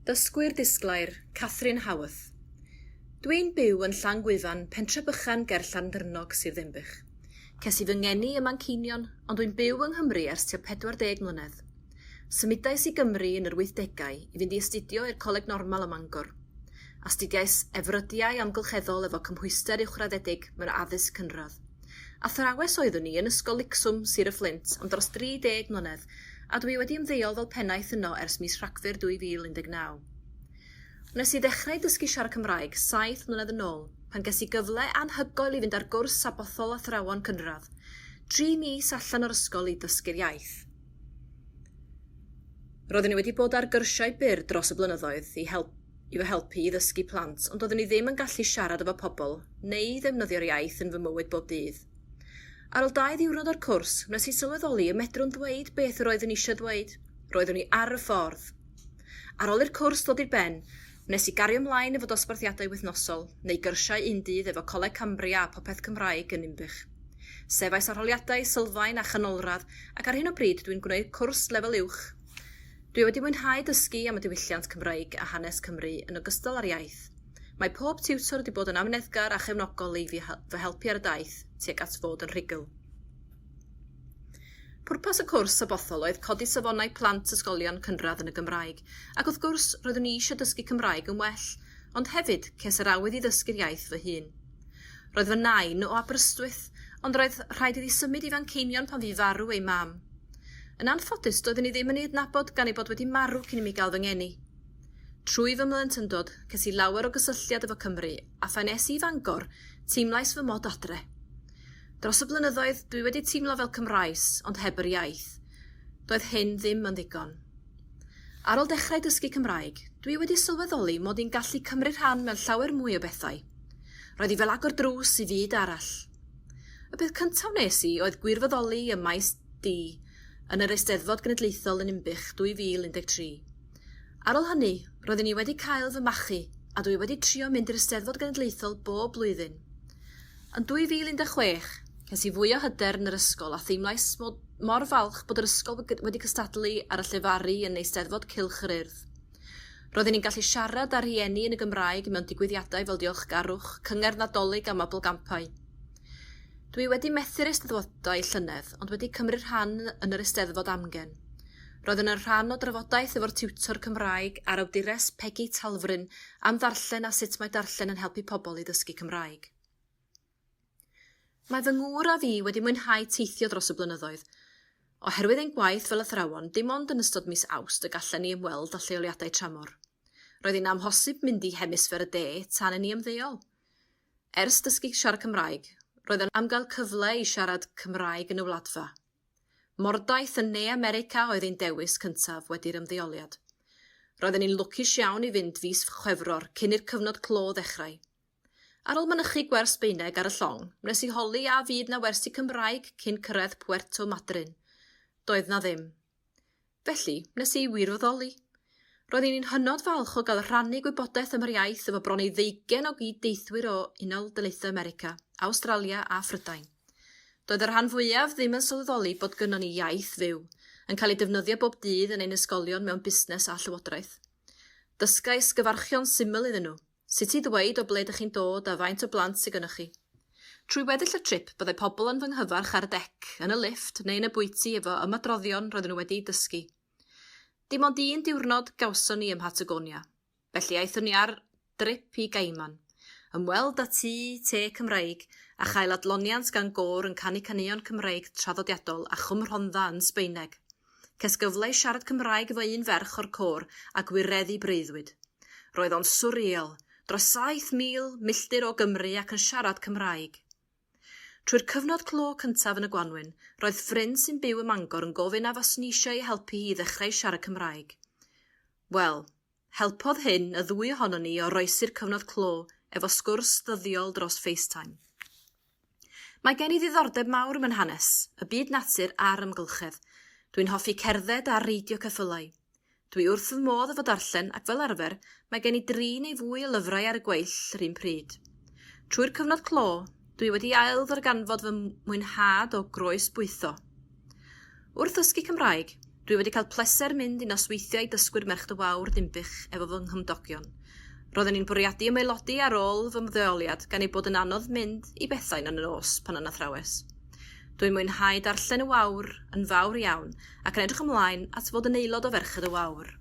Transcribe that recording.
Dysgwyr Disglair, Howarth. Dwi'n byw yn Llangwyfan, pentre bychan ger Llandyrnog, Sir Ddinbych. Ces I fy ngeni ym Manceinion, ond dwi'n byw yng Nghymru ers tua 40 mlynedd. Symudais I Gymru yn yr 80au I fynd I astudio i'r Coleg Normal ym Mangor. Astudiais efrydiau amgylcheddol efo cymhwyster uwchraddedig mewn addysg cynradd. Athrawes oeddwn I yn ysgol Licswm, Sir y Fflint, am dros 30 mlynedd, a dwi wedi ymddeol fel pennaeth yno ers mis Rhagfyr 2019. Wnes I ddechrau dysgu siarad Cymraeg 7 mlynedd yn ôl, pan ges I gyfle anhygoel I fynd ar gwrs sabothol athrawon cynradd, 3 mis allan o'r ysgol I dysgu'r iaith. Roeddwn I wedi bod ar gyrsiau byr dros y blynyddoedd I fy helpu I ddysgu plant, ond doeddwn I ddim yn gallu siarad efo pobl neu ddefnyddio'r iaith yn fy mywyd bob dydd. Ar ôl 2 ddiwrnod o'r cwrs, wnes I sylweddoli y medrwn dweud beth yr oeddwn I eisiau dweud. Roeddwn I ar y ffordd. Ar ôl i'r cwrs dod i'r ben, wnes I gario ymlaen efo dosbarthiadau wythnosol, neu gyrsiau undydd efo Coleg Cambria a popeth Cymraeg yn Ninbych. Sefais arholiadau, sylfaen a chanolradd, ac ar hyn o bryd dwi'n gwneud cwrs lefel uwch. Dwi wedi mwynhau dysgu am y diwylliant Cymraeg a hanes Cymru yn ogystal â'r iaith. Mae pob tiwtor wedi bod yn amneddgar a chefnogol I fy helpu ar y daith, tuag at fod yn rhugl. Pwrpas y cwrs sabothol oedd codi safonau plant ysgolion cynradd yn y Gymraeg, ac wrth gwrs roeddwn I eisiau dysgu Cymraeg yn well, ond hefyd ces yr awydd I ddysgu'r iaith fy hun. Roedd fy nain o Aberystwyth, ond roedd rhaid iddi symud I Fanceinion pan fu farw ei mam. Yn anffodus doeddwn I ddim yn ei adnabod gan ei bod wedi marw cyn I mi gael fy ngeni. Trwy fy mlyntyndod, ces I lawer o gysylltiad efo Cymru, a phan es I Fangor, teimlais fy mod adre. Dros y blynyddoedd, dwi wedi teimlo fel Cymraes, ond heb yr iaith. Doedd hyn ddim yn ddigon. Ar ôl dechrau dysgu Cymraeg, dwi wedi sylweddoli mod i'n gallu cymryd rhan mewn llawer mwy o bethau. Roedd I fel agor drws I fyd arall. Y beth cyntaf nes I oedd gwirfoddoli ym maes D yn yr Eisteddfod Genedlaethol yn Ninbych 2013. Ar ôl hynny, roeddwn I wedi cael fy machu a dwi wedi trio mynd i'r Eisteddfod Genedlaethol bob blwyddyn. Yn 2016, ces I fwy o hyder yn yr ysgol a theimlais mor falch bod yr ysgol wedi cystadlu ar y llefaru yn Eisteddfod Cylch yr Urdd. Roeddwn i'n gallu siarad ar rhieni yn y Gymraeg mewn digwyddiadau fel diolchgarwch, cyngerdd Nadolig a mabolgampau. Dwi wedi methu'r eisteddfodau llynedd, ond wedi cymryd rhan yn yr Eisteddfod Amgen. Roedd yn rhan o drafodaeth efo'r tiwtor Cymraeg a'r awdures Peggy Talfryn am ddarllen a sut mae darllen yn helpu pobl I ddysgu Cymraeg. Mae fy ngŵr a fi wedi mwynhau teithio dros y blynyddoedd. Oherwydd ein gwaith fel athrawon, dim ond yn ystod mis Awst y gallen ni ymweld â lleoliadau tramor. Roedd hi'n amhosib mynd I hemisffer y de tan yn I ymddeol. Ers dysgu siarad Cymraeg, roedd yn am gael cyfle I siarad Cymraeg yn y wladfa. Mordaeth yn Ne America oedd ein dewis cyntaf wedi'r ymddeoliad. Roedden ni'n lwcus iawn I fynd fis Chwefror cyn i'r cyfnod clo ddechrau. Ar ôl mynychu gwers Sbeineg ar y llong, wnes I holi a fyd na wersi Cymraeg cyn cyrraedd Puerto Madryn. Doedd na ddim. Felly, wnes I wirfoddoli. Roeddwn i'n hynod falch o gael rhannu gwybodaeth am yr iaith efo bron I 20 o gyd-deithwyr o Unol Daleithiau America, Awstralia a Phrydain. Doedd yr rhan fwyaf ddim yn sylweddoli bod gynnon ni iaith fyw, yn cael ei defnyddio bob dydd yn ein ysgolion mewn busnes a llywodraeth. Dysgais gyfarchion syml iddyn nhw, sut I ddweud o ble ydych chi'n dod a faint o blant sy'n gynnwch chi. Trwy weddill y trip, byddai pobl yn fy nghyfarch ar y dec, yn y lift neu yn y bwyty efo ymadroddion roedden nhw wedi dysgu. Dim ond 1 diwrnod gawson ni ym Mhatagonia, felly aethon ni ar drip I Gaiman, ymweld â te Cymraeg a chael adloniant gan gôr yn canu caneuon Cymraeg traddodiadol a chwmrhondda yn Sbeineg. Ces gyfle I siarad Cymraeg efo un ferch o'r côr a gwireddu breuddwyd. Roedd o'n swriel, dros 7,000 milltir o Gymru ac yn siarad Cymraeg. Trwy'r cyfnod clo cyntaf yn y Gwanwyn, roedd ffrind sy'n byw ym Mangor yn gofyn a fas ni eisiau I helpu I ddechrau siarad Cymraeg. Wel, helpodd hyn y 2 ohonon ni o roesi'r cyfnod clo efo sgwrs ddyddiol dros FaceTime. Mae gen I ddiddordeb mawr mewn hanes, y byd natur a'r ymgylchedd. Dwi'n hoffi cerdded a reidio ceffylau. Dwi wrth fy modd efo darllen ac fel arfer, mae gen I 3 neu fwy o lyfrau ar y gweill yr un pryd. Trwy'r cyfnod clo, dwi wedi ailddarganfod fy mwynhad o groes bwytho. Wrth ddysgu Cymraeg, Dwi wedi cael pleser mynd i nosweithiau dysgwyr Merched y Wawr Dimbych efo fy nghymdogion. Roedden ni'n bwriadu ymaelodi ar ôl fy ymddeoliad gan ei bod yn anodd mynd i bethau yn y nos pan yna athrawes. Dwi'n mwynhau darllen y wawr yn fawr iawn ac yn edrych ymlaen at fod yn aelod o Ferched y Wawr.